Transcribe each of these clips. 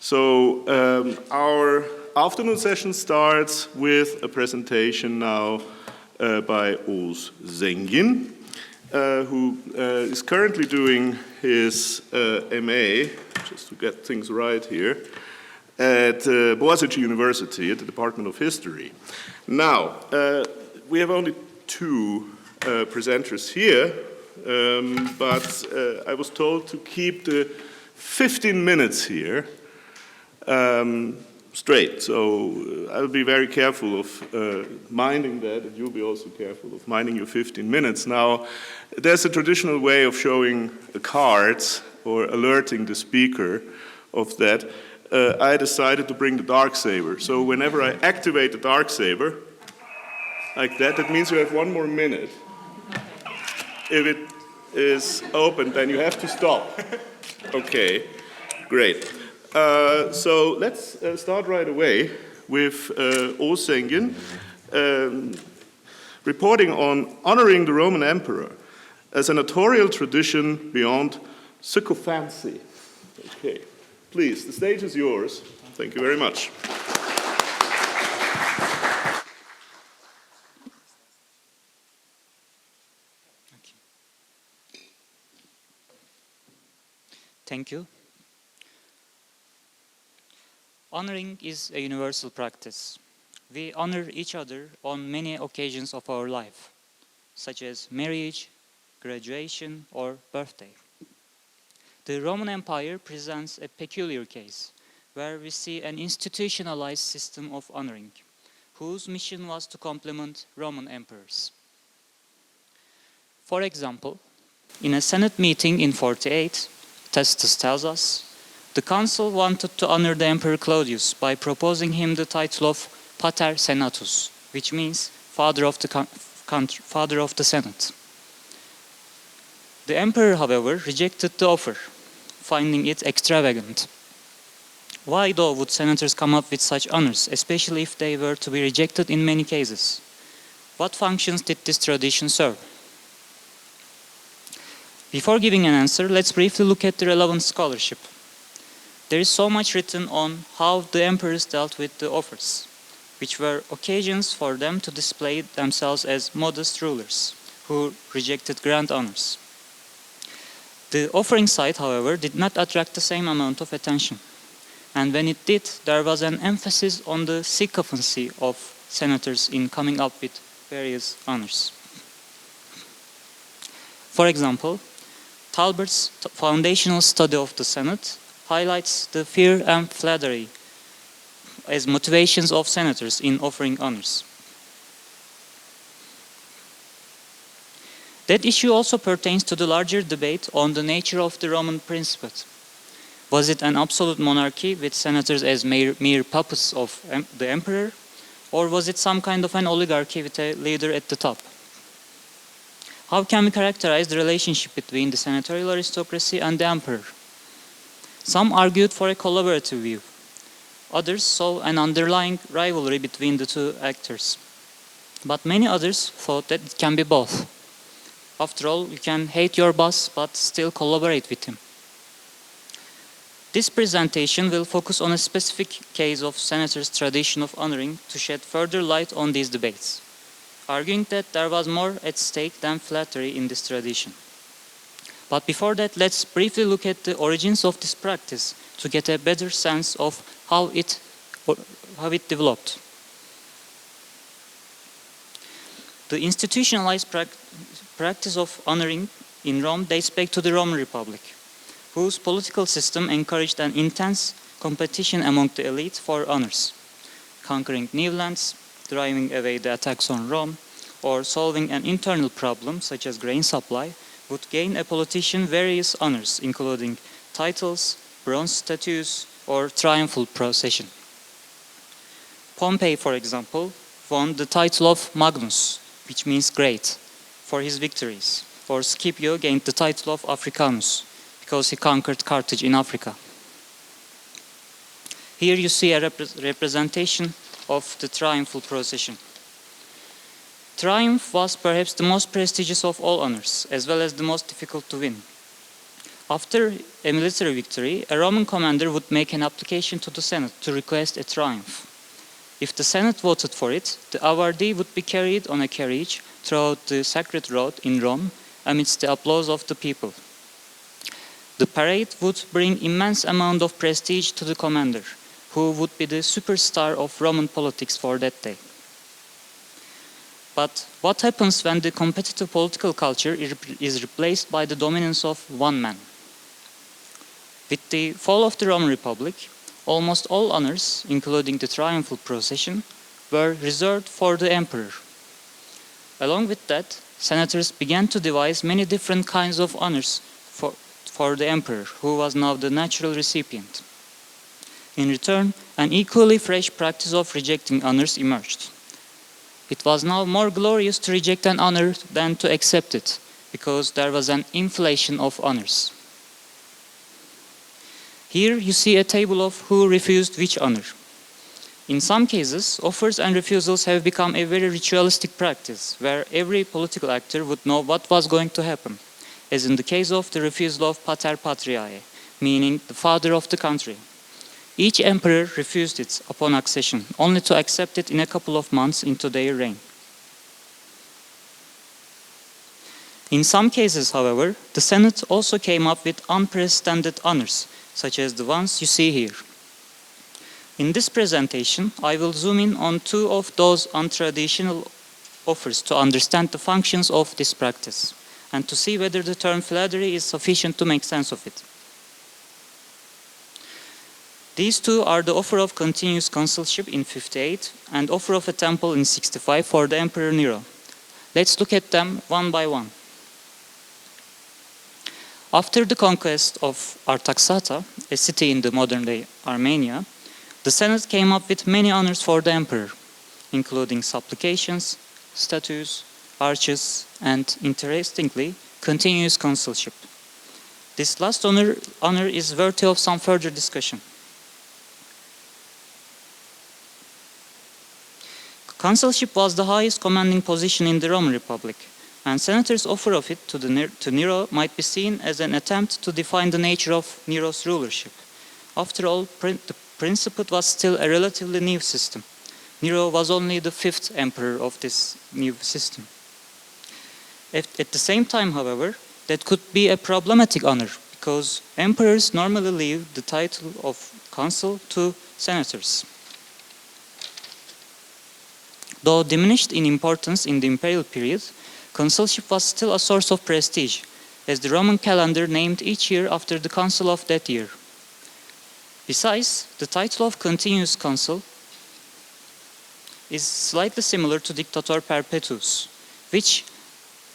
So our afternoon session starts with a presentation now by Oğuz Zengin, who is currently doing his MA, just to get things right here, at Boğaziçi University at the Department of History. Now, we have only two presenters here, but I was told to keep the 15 minutes here straight. So I'll be very careful of minding that, and you'll be also careful of minding your 15 minutes. Now, there's a traditional way of showing cards or alerting the speaker of that. I decided to bring the dark saber. So whenever I activate the dark saber, like that, that means you have 1 more minute. If it is open, then you have to stop. Okay, great. So let's start right away with Oğuz Zengin reporting on honoring the Roman emperor, a senatorial tradition beyond Sycophancy. Okay, please, the stage is yours. Thank you very much. Thank you. Honoring is a universal practice. We honor each other on many occasions of our life, such as marriage, graduation, or birthday. The Roman Empire presents a peculiar case, where we see an institutionalized system of honoring, whose mission was to complement Roman emperors. For example, in a Senate meeting in 48, Tacitus tells us, the consul wanted to honor the Emperor Claudius by proposing him the title of Pater Senatus, which means father of the Senate. The emperor, however, rejected the offer, finding it extravagant. Why, though, would senators come up with such honors, especially if they were to be rejected in many cases? What functions did this tradition serve? Before giving an answer, let's briefly look at the relevant scholarship. There is so much written on how the emperors dealt with the offers, which were occasions for them to display themselves as modest rulers who rejected grand honors. The offering side, however, did not attract the same amount of attention. And when it did, there was an emphasis on the sycophancy of senators in coming up with various honors. For example, Talbert's foundational study of the Senate highlights the fear and flattery as motivations of senators in offering honors. That issue also pertains to the larger debate on the nature of the Roman Principate. Was it an absolute monarchy with senators as mere puppets of the emperor, or was it some kind of an oligarchy with a leader at the top? How can we characterize the relationship between the senatorial aristocracy and the emperor? Some argued for a collaborative view. Others saw an underlying rivalry between the two actors. But many others thought that it can be both. After all, you can hate your boss but still collaborate with him. This presentation will focus on a specific case of senators' tradition of honoring to shed further light on these debates, arguing that there was more at stake than flattery in this tradition. But before that, let's briefly look at the origins of this practice to get a better sense of how it developed. The institutionalized practice of honoring in Rome dates back to the Roman Republic, whose political system encouraged an intense competition among the elite for honors, conquering new lands, driving away the attacks on Rome, or solving an internal problem such as grain supply would gain a politician various honors, including titles, bronze statues, or triumphal procession. Pompey, for example, won the title of Magnus, which means great, for his victories, or Scipio gained the title of Africanus, because he conquered Carthage in Africa. Here you see a representation of the triumphal procession. Triumph was perhaps the most prestigious of all honors, as well as the most difficult to win. After a military victory, a Roman commander would make an application to the Senate to request a triumph. If the Senate voted for it, the awardee would be carried on a carriage throughout the sacred road in Rome amidst the applause of the people. The parade would bring immense amount of prestige to the commander, who would be the superstar of Roman politics for that day. But what happens when the competitive political culture is replaced by the dominance of one man? With the fall of the Roman Republic, almost all honors, including the triumphal procession, were reserved for the emperor. Along with that, senators began to devise many different kinds of honors for the emperor, who was now the natural recipient. In return, an equally fresh practice of rejecting honors emerged. It was now more glorious to reject an honor than to accept it, because there was an inflation of honors. Here you see a table of who refused which honor. In some cases, offers and refusals have become a very ritualistic practice, where every political actor would know what was going to happen, as in the case of the refusal of pater patriae, meaning the father of the country. Each emperor refused it upon accession, only to accept it in a couple of months into their reign. In some cases, however, the Senate also came up with unprecedented honors, such as the ones you see here. In this presentation, I will zoom in on two of those untraditional offers to understand the functions of this practice, and to see whether the term philadery is sufficient to make sense of it. These two are the offer of continuous consulship in 58 and offer of a temple in 65 for the Emperor Nero. Let's look at them one by one. After the conquest of Artaxata, a city in the modern-day Armenia, the Senate came up with many honors for the emperor, including supplications, statues, arches, and, interestingly, continuous consulship. This last honor is worthy of some further discussion. Consulship was the highest commanding position in the Roman Republic, and senators' offer of it to Nero might be seen as an attempt to define the nature of Nero's rulership. After all, the Principate was still a relatively new system. Nero was only the fifth emperor of this new system. At the same time, however, that could be a problematic honor, because emperors normally leave the title of consul to senators. Though diminished in importance in the imperial period, consulship was still a source of prestige, as the Roman calendar named each year after the consul of that year. Besides, the title of continuous consul is slightly similar to Dictator Perpetuus, which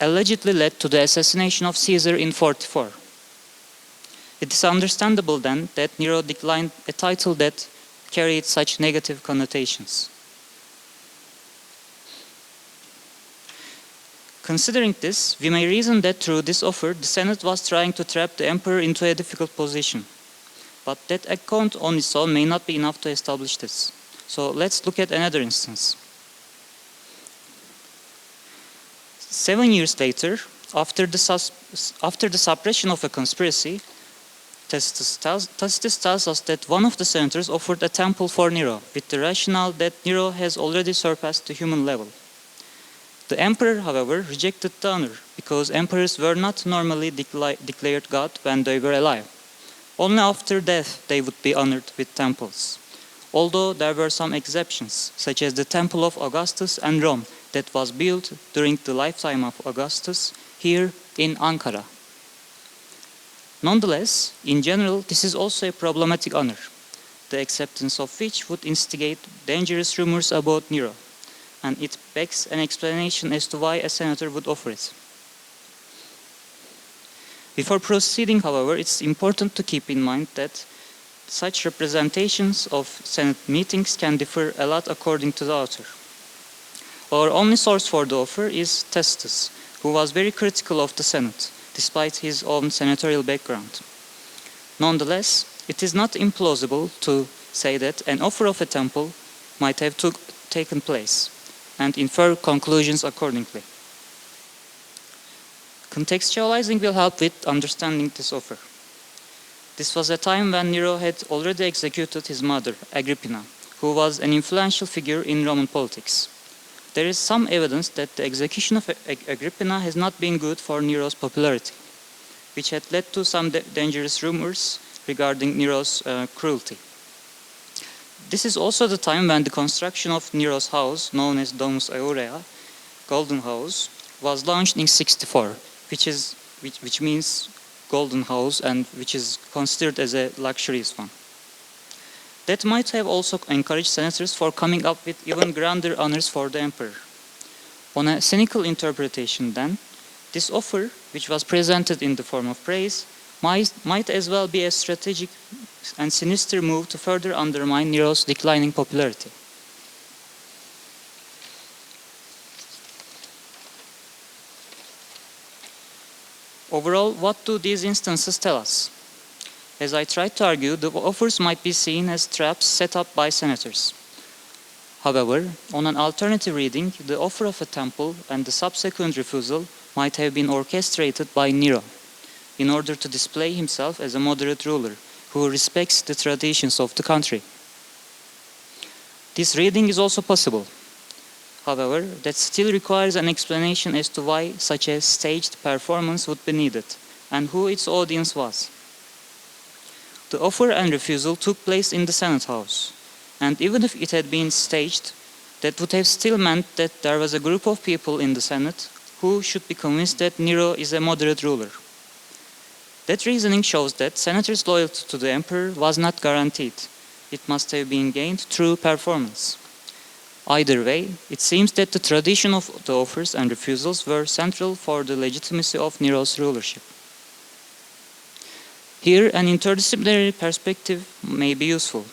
allegedly led to the assassination of Caesar in 44. It is understandable then that Nero declined a title that carried such negative connotations. Considering this, we may reason that through this offer, the Senate was trying to trap the emperor into a difficult position. But that account on its own may not be enough to establish this. So let's look at another instance. 7 years later, after the suppression of a conspiracy, Tacitus tells us that one of the senators offered a temple for Nero, with the rationale that Nero has already surpassed the human level. The emperor, however, rejected the honor, because emperors were not normally declared God when they were alive. Only after death they would be honored with temples. Although there were some exceptions, such as the Temple of Augustus and Rome, that was built during the lifetime of Augustus, here in Ankara. Nonetheless, in general, this is also a problematic honor, the acceptance of which would instigate dangerous rumors about Nero, and it begs an explanation as to why a senator would offer it. Before proceeding, however, it's important to keep in mind that such representations of Senate meetings can differ a lot according to the author. Our only source for the offer is Tacitus, who was very critical of the Senate, despite his own senatorial background. Nonetheless, it is not implausible to say that an offer of a temple might have taken place, and infer conclusions accordingly. Contextualizing will help with understanding this offer. This was a time when Nero had already executed his mother, Agrippina, who was an influential figure in Roman politics. There is some evidence that the execution of Agrippina has not been good for Nero's popularity, which had led to some dangerous rumors regarding Nero's cruelty. This is also the time when the construction of Nero's house, known as Domus Aurea, Golden House, was launched in 64, which means golden house and which is considered as a luxurious one. That might have also encouraged senators for coming up with even grander honors for the emperor. On a cynical interpretation then, this offer, which was presented in the form of praise, might as well be a strategic and sinister move to further undermine Nero's declining popularity. Overall, what do these instances tell us? As I tried to argue, the offers might be seen as traps set up by senators. However, on an alternative reading, the offer of a temple and the subsequent refusal might have been orchestrated by Nero in order to display himself as a moderate ruler who respects the traditions of the country. This reading is also possible. However, that still requires an explanation as to why such a staged performance would be needed and who its audience was. The offer and refusal took place in the Senate House, and even if it had been staged, that would have still meant that there was a group of people in the Senate who should be convinced that Nero is a moderate ruler. That reasoning shows that senators' loyalty to the emperor was not guaranteed. It must have been gained through performance. Either way, it seems that the tradition of the offers and refusals were central for the legitimacy of Nero's rulership. Here, an interdisciplinary perspective may be useful.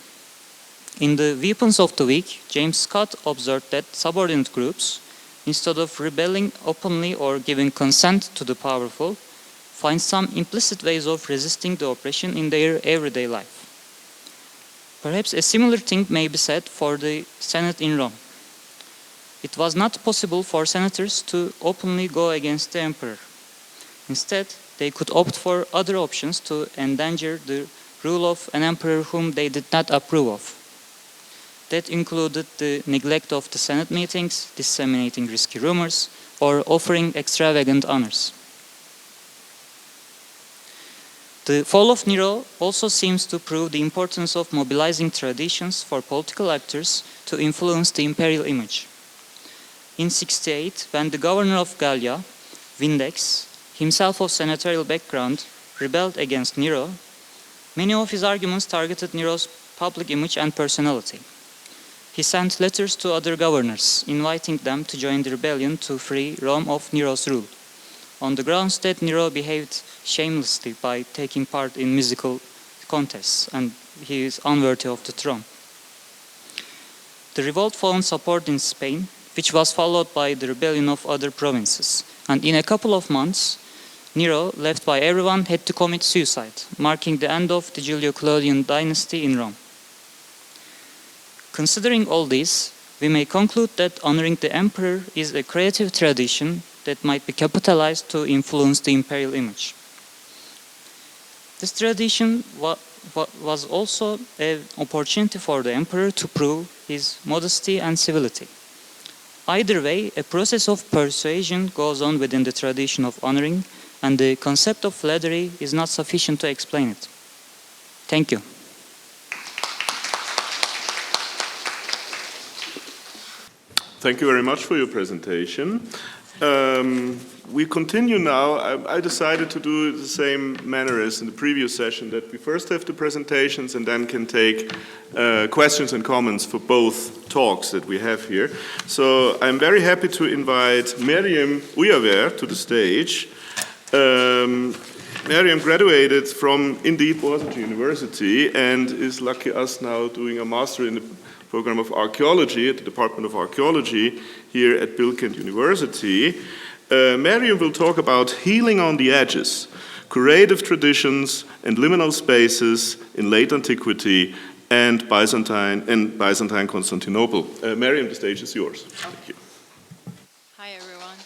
In the Weapons of the Weak, James Scott observed that subordinate groups, instead of rebelling openly or giving consent to the powerful, find some implicit ways of resisting the oppression in their everyday life. Perhaps a similar thing may be said for the Senate in Rome. It was not possible for senators to openly go against the emperor. Instead, they could opt for other options to endanger the rule of an emperor whom they did not approve of. That included the neglect of the Senate meetings, disseminating risky rumors, or offering extravagant honors. The fall of Nero also seems to prove the importance of mobilizing traditions for political actors to influence the imperial image. In 68, when the governor of Gallia, Vindex, himself of senatorial background, rebelled against Nero, many of his arguments targeted Nero's public image and personality. He sent letters to other governors, inviting them to join the rebellion to free Rome of Nero's rule, on the grounds that Nero behaved shamelessly by taking part in musical contests, and he is unworthy of the throne. The revolt found support in Spain, which was followed by the rebellion of other provinces, and in a couple of months, Nero, left by everyone, had to commit suicide, marking the end of the Julio-Claudian dynasty in Rome. Considering all this, we may conclude that honoring the emperor is a creative tradition that might be capitalized to influence the imperial image. This tradition was also an opportunity for the emperor to prove his modesty and civility. Either way, a process of persuasion goes on within the tradition of honoring, and the concept of flattery is not sufficient to explain it. Thank you. Thank you very much for your presentation. We continue now. I decided to do the same manner as in the previous session, that we first have the presentations and then can take questions and comments for both talks that we have here. So I'm very happy to invite Meryem Uyaver to the stage. Meryem graduated from, indeed, Byzantine University and is lucky us now doing a master in the program of archaeology at the Department of Archaeology here at Bilkent University. Meryem will talk about healing on the edges, curative traditions and liminal spaces in late antiquity and Byzantine Constantinople. Meryem, the stage is yours. Thank you. Hi, everyone.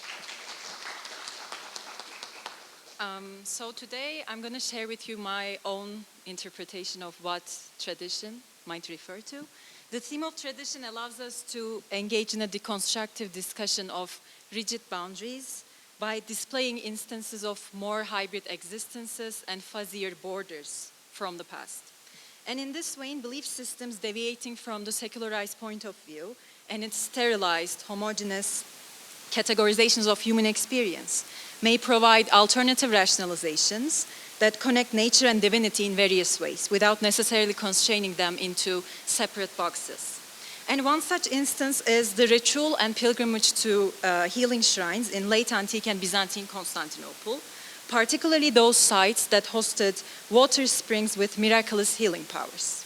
So today I'm going to share with you my own interpretation of what tradition might refer to. The theme of tradition allows us to engage in a deconstructive discussion of rigid boundaries by displaying instances of more hybrid existences and fuzzier borders from the past. And in this way, belief systems deviating from the secularized point of view and its sterilized, homogeneous categorizations of human experience may provide alternative rationalizations that connect nature and divinity in various ways without necessarily constraining them into separate boxes. And one such instance is the ritual and pilgrimage to healing shrines in late antique and Byzantine Constantinople, particularly those sites that hosted water springs with miraculous healing powers.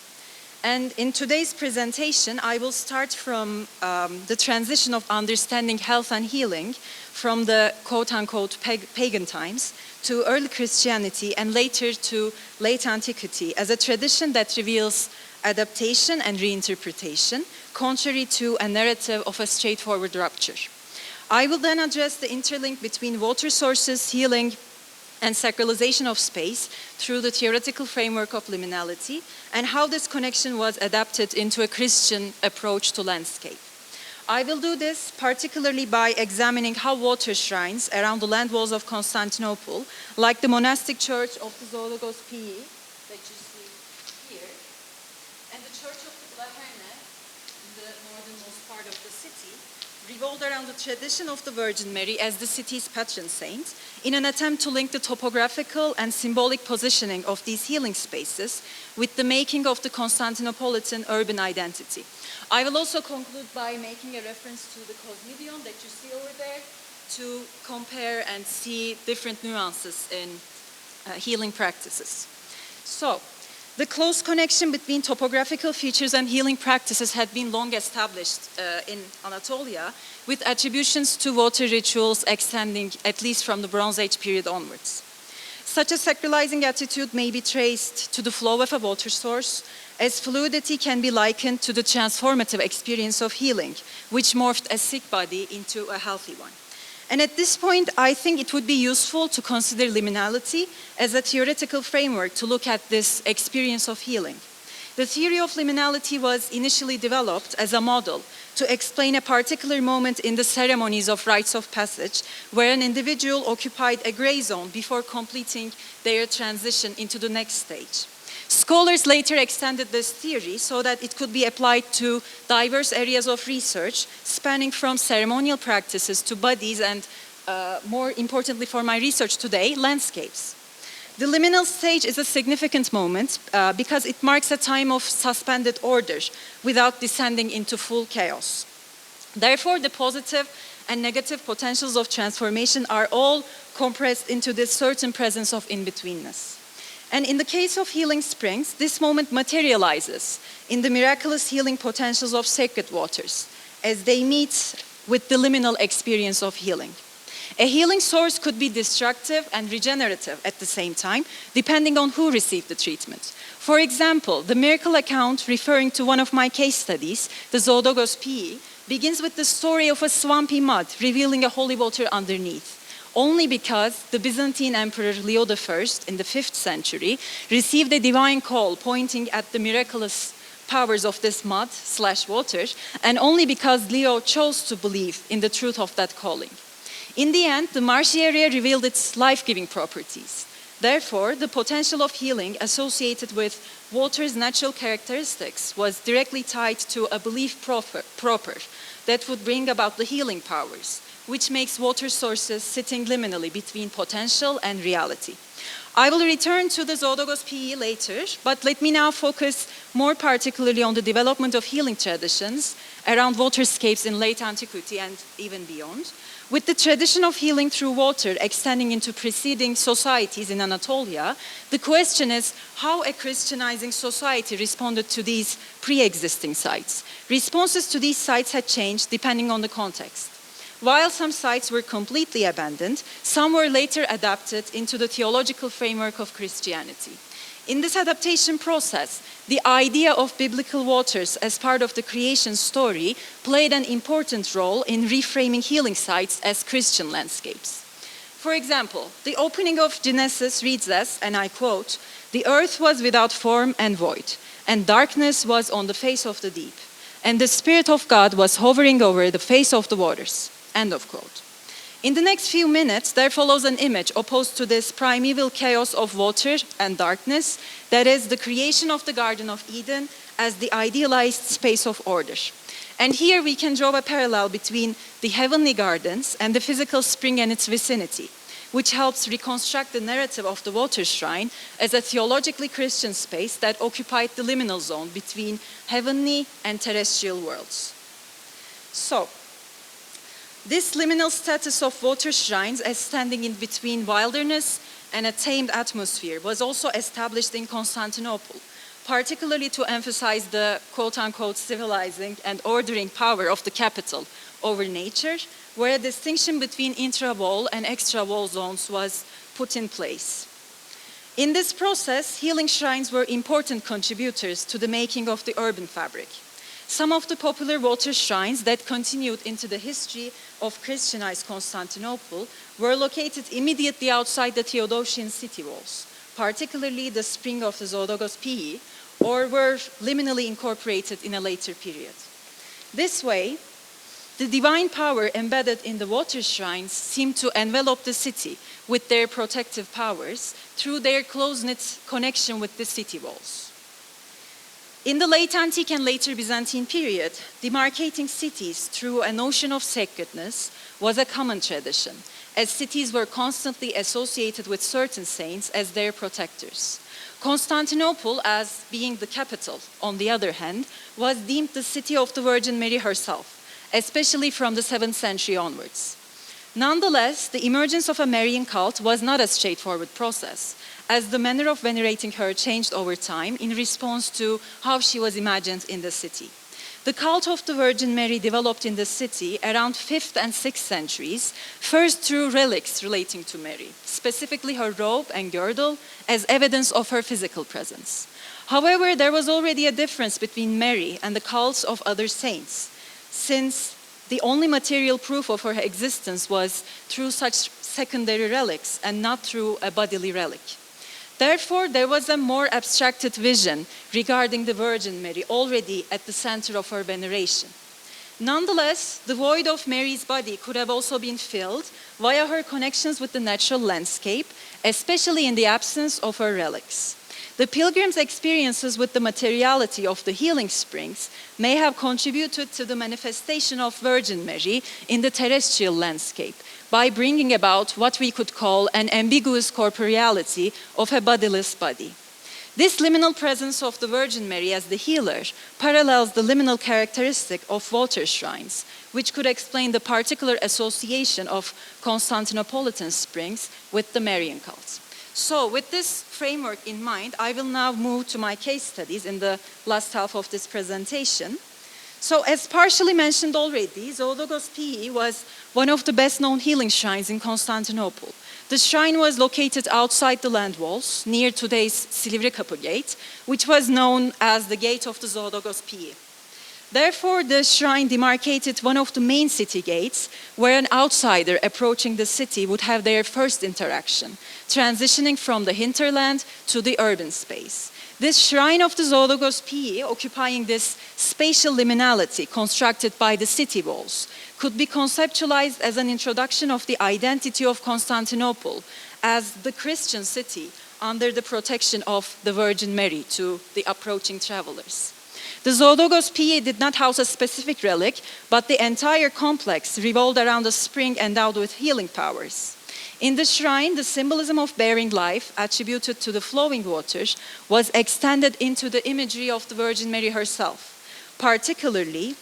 And in today's presentation, I will start from the transition of understanding health and healing from the quote-unquote pagan times to early Christianity and later to late antiquity as a tradition that reveals adaptation and reinterpretation, contrary to a narrative of a straightforward rupture. I will then address the interlink between water sources, healing, and sacralization of space through the theoretical framework of liminality and how this connection was adapted into a Christian approach to landscape. I will do this particularly by examining how water shrines around the land walls of Constantinople, like the monastic church of the Zoologos Pii that you see here, and the church of the Laherne, the northernmost part of the city, revolved around the tradition of the Virgin Mary as the city's patron saint in an attempt to link the topographical and symbolic positioning of these healing spaces with the making of the Constantinopolitan urban identity. I will also conclude by making a reference to the Cosmidion that you see over there to compare and see different nuances in healing practices. So, the close connection between topographical features and healing practices had been long established in Anatolia, with attributions to water rituals extending at least from the Bronze Age period onwards. Such a sacralizing attitude may be traced to the flow of a water source, as fluidity can be likened to the transformative experience of healing, which morphed a sick body into a healthy one. And at this point, I think it would be useful to consider liminality as a theoretical framework to look at this experience of healing. The theory of liminality was initially developed as a model to explain a particular moment in the ceremonies of rites of passage where an individual occupied a gray zone before completing their transition into the next stage. Scholars later extended this theory so that it could be applied to diverse areas of research, spanning from ceremonial practices to bodies and, more importantly for my research today, landscapes. The liminal stage is a significant moment because it marks a time of suspended order without descending into full chaos. Therefore, the positive and negative potentials of transformation are all compressed into this certain presence of in-betweenness. And in the case of healing springs, this moment materializes in the miraculous healing potentials of sacred waters as they meet with the liminal experience of healing. A healing source could be destructive and regenerative at the same time, depending on who received the treatment. For example, the miracle account referring to one of my case studies, the Zoologos Pii, begins with the story of a swampy mud revealing a holy water underneath, only because the Byzantine Emperor Leo I in the 5th century received a divine call pointing at the miraculous powers of this mud/water, and only because Leo chose to believe in the truth of that calling. In the end, the marshy area revealed its life-giving properties. Therefore, the potential of healing associated with water's natural characteristics was directly tied to a belief proper that would bring about the healing powers, which makes water sources sitting liminally between potential and reality. I will return to the Zoologos Pii later, but let me now focus more particularly on the development of healing traditions around waterscapes in late antiquity and even beyond, with the tradition of healing through water extending into preceding societies in Anatolia. The question is how a Christianizing society responded to these pre-existing sites. Responses to these sites had changed depending on the context. While some sites were completely abandoned, some were later adapted into the theological framework of Christianity. In this adaptation process, the idea of biblical waters as part of the creation story played an important role in reframing healing sites as Christian landscapes. For example, the opening of Genesis reads as, and I quote, "The earth was without form and void, and darkness was on the face of the deep, and the Spirit of God was hovering over the face of the waters." End of quote. In the next few minutes, there follows an image opposed to this primeval chaos of water and darkness, that is the creation of the Garden of Eden as the idealized space of order. And here we can draw a parallel between the heavenly gardens and the physical spring and its vicinity, which helps reconstruct the narrative of the water shrine as a theologically Christian space that occupied the liminal zone between heavenly and terrestrial worlds. So, this liminal status of water shrines as standing in between wilderness and a tamed atmosphere was also established in Constantinople, particularly to emphasize the quote-unquote civilizing and ordering power of the capital over nature, where a distinction between intra-wall and extra-wall zones was put in place. In this process, healing shrines were important contributors to the making of the urban fabric. Some of the popular water shrines that continued into the history of Christianized Constantinople were located immediately outside the Theodosian city walls, particularly the spring of the Zoologos Pii, or were liminally incorporated in a later period. This way, the divine power embedded in the water shrines seemed to envelop the city with their protective powers through their close-knit connection with the city walls. In the late Antique and later Byzantine period, demarcating cities through a notion of sacredness was a common tradition, as cities were constantly associated with certain saints as their protectors. Constantinople, as being the capital, on the other hand, was deemed the city of the Virgin Mary herself, especially from the 7th century onwards. Nonetheless, the emergence of a Marian cult was not a straightforward process, as the manner of venerating her changed over time in response to how she was imagined in the city. The cult of the Virgin Mary developed in the city around 5th and 6th centuries, first through relics relating to Mary, specifically her robe and girdle, as evidence of her physical presence. However, there was already a difference between Mary and the cults of other saints, since the only material proof of her existence was through such secondary relics and not through a bodily relic. Therefore, there was a more abstracted vision regarding the Virgin Mary already at the center of her veneration. Nonetheless, the void of Mary's body could have also been filled via her connections with the natural landscape, especially in the absence of her relics. The pilgrims' experiences with the materiality of the healing springs may have contributed to the manifestation of Virgin Mary in the terrestrial landscape by bringing about what we could call an ambiguous corporeality of a bodiless body. This liminal presence of the Virgin Mary as the healer parallels the liminal characteristic of water shrines, which could explain the particular association of Constantinopolitan springs with the Marian cult. So, with this framework in mind, I will now move to my case studies in the last half of this presentation. So, as partially mentioned already, Zoologos Pii was one of the best-known healing shrines in Constantinople. The shrine was located outside the land walls, near today's Silivri Kapı Gate, which was known as the Gate of the Zoologos Pii. Therefore, the shrine demarcated one of the main city gates, where an outsider approaching the city would have their first interaction, transitioning from the hinterland to the urban space. This shrine of the Zoologos Pii, occupying this spatial liminality constructed by the city walls, could be conceptualized as an introduction of the identity of Constantinople as the Christian city under the protection of the Virgin Mary to the approaching travelers. The Zoologos Pii did not house a specific relic, but the entire complex revolved around a spring endowed with healing powers. In the shrine, the symbolism of bearing life, attributed to the flowing waters, was extended into the imagery of the Virgin Mary herself, particularly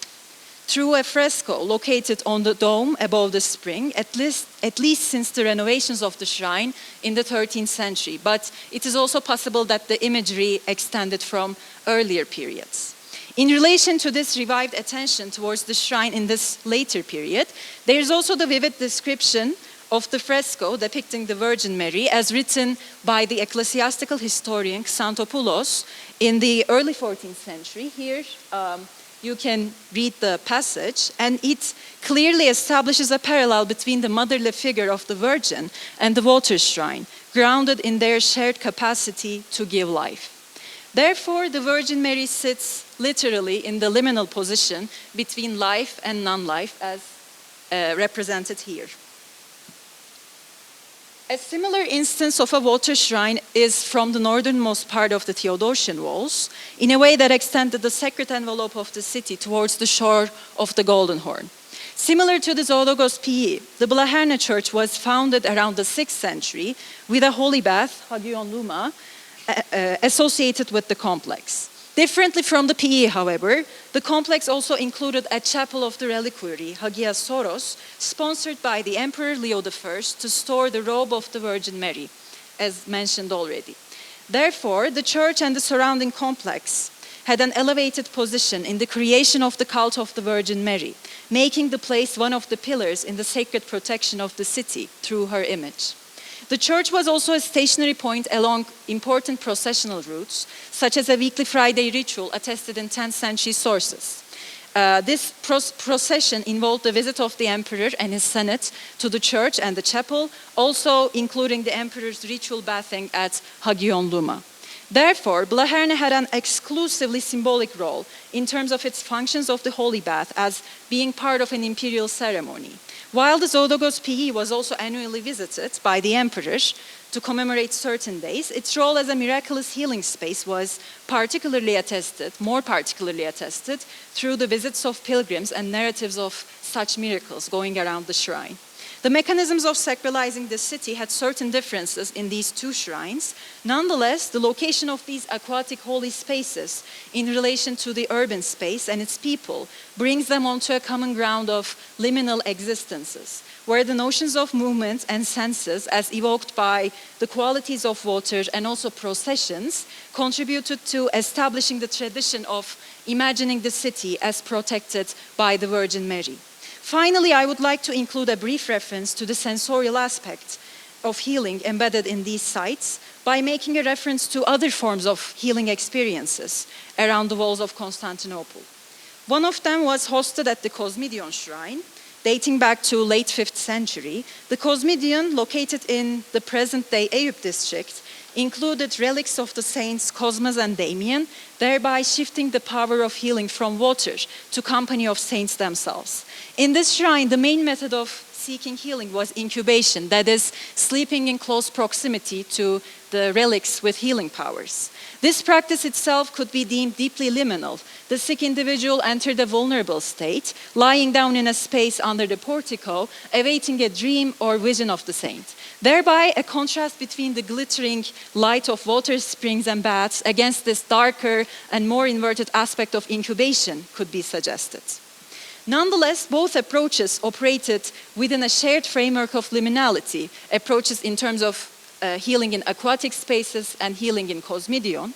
through a fresco located on the dome above the spring, at least since the renovations of the shrine in the 13th century. But it is also possible that the imagery extended from earlier periods. In relation to this revived attention towards the shrine in this later period, there is also the vivid description of the fresco depicting the Virgin Mary as written by the ecclesiastical historian Xanthopoulos in the early 14th century. Here You can read the passage, and it clearly establishes a parallel between the motherly figure of the Virgin and the water shrine, grounded in their shared capacity to give life. Therefore, the Virgin Mary sits literally in the liminal position between life and non-life, as represented here. A similar instance of a water shrine is from the northernmost part of the Theodosian walls, in a way that extended the sacred envelope of the city towards the shore of the Golden Horn. Similar to the Zoologos Pii, the Blaherne Church was founded around the 6th century with a holy bath, Hagion Luma, associated with the complex. Differently from the Pii, however, the complex also included a chapel of the reliquary, Hagia Soros, sponsored by the Emperor Leo I to store the robe of the Virgin Mary, as mentioned already. Therefore, the church and the surrounding complex had an elevated position in the creation of the cult of the Virgin Mary, making the place one of the pillars in the sacred protection of the city through her image. The church was also a stationary point along important processional routes, such as a weekly Friday ritual attested in 10th century sources. This procession involved the visit of the emperor and his senate to the church and the chapel, also including the emperor's ritual bathing at Hagion Luma. Therefore, Blaherne had an exclusively symbolic role in terms of its functions of the holy bath as being part of an imperial ceremony. While the Zoologos Pii was also annually visited by the emperor to commemorate certain days, its role as a miraculous healing space was more particularly attested through the visits of pilgrims and narratives of such miracles going around the shrine. The mechanisms of sacralizing the city had certain differences in these two shrines. Nonetheless, the location of these aquatic holy spaces in relation to the urban space and its people brings them onto a common ground of liminal existences, where the notions of movement and senses, as evoked by the qualities of water and also processions, contributed to establishing the tradition of imagining the city as protected by the Virgin Mary. Finally, I would like to include a brief reference to the sensorial aspect of healing embedded in these sites by making a reference to other forms of healing experiences around the walls of Constantinople. One of them was hosted at the Cosmidion Shrine, dating back to late 5th century. The Cosmidion, located in the present-day Eyüp district, included relics of the saints Cosmas and Damian, thereby shifting the power of healing from water to company of saints themselves. In this shrine, the main method of seeking healing was incubation, that is, sleeping in close proximity to the relics with healing powers. This practice itself could be deemed deeply liminal. The sick individual entered a vulnerable state, lying down in a space under the portico, awaiting a dream or vision of the saint. Thereby, a contrast between the glittering light of water springs and baths against this darker and more inverted aspect of incubation could be suggested. Nonetheless, both approaches operated within a shared framework of liminality, approaches in terms of healing in aquatic spaces and healing in Cosmidion,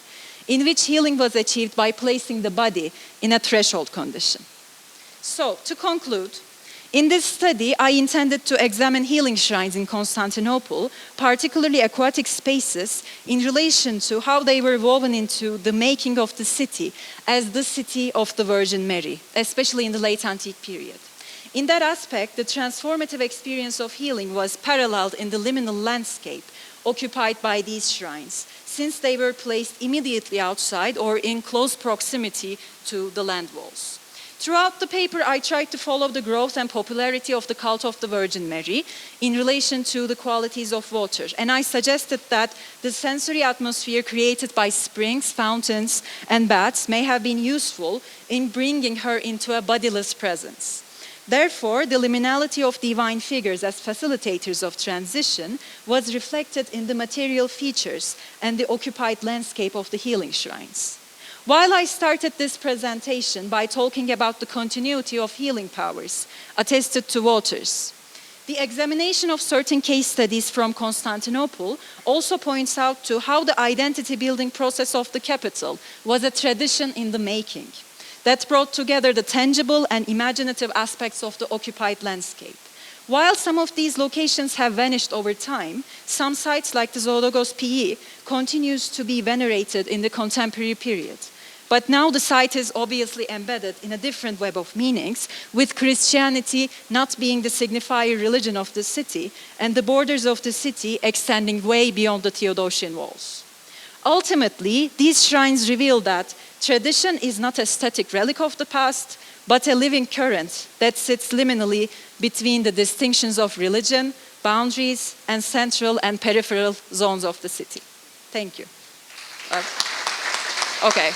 in which healing was achieved by placing the body in a threshold condition. So, to conclude, in this study, I intended to examine healing shrines in Constantinople, particularly aquatic spaces, in relation to how they were woven into the making of the city as the city of the Virgin Mary, especially in the late antique period. In that aspect, the transformative experience of healing was paralleled in the liminal landscape occupied by these shrines, since they were placed immediately outside or in close proximity to the land walls. Throughout the paper, I tried to follow the growth and popularity of the cult of the Virgin Mary in relation to the qualities of water. And I suggested that the sensory atmosphere created by springs, fountains, and baths may have been useful in bringing her into a bodiless presence. Therefore, the liminality of divine figures as facilitators of transition was reflected in the material features and the occupied landscape of the healing shrines. While I started this presentation by talking about the continuity of healing powers attested to waters, the examination of certain case studies from Constantinople also points out to how the identity-building process of the capital was a tradition in the making that brought together the tangible and imaginative aspects of the occupied landscape. While some of these locations have vanished over time, some sites like the Zoologos Pii continues to be venerated in the contemporary period. But now the site is obviously embedded in a different web of meanings, with Christianity not being the signifier religion of the city, and the borders of the city extending way beyond the Theodosian walls. Ultimately, these shrines reveal that tradition is not a static relic of the past, but a living current that sits liminally between the distinctions of religion, boundaries, and central and peripheral zones of the city. Thank you. Okay.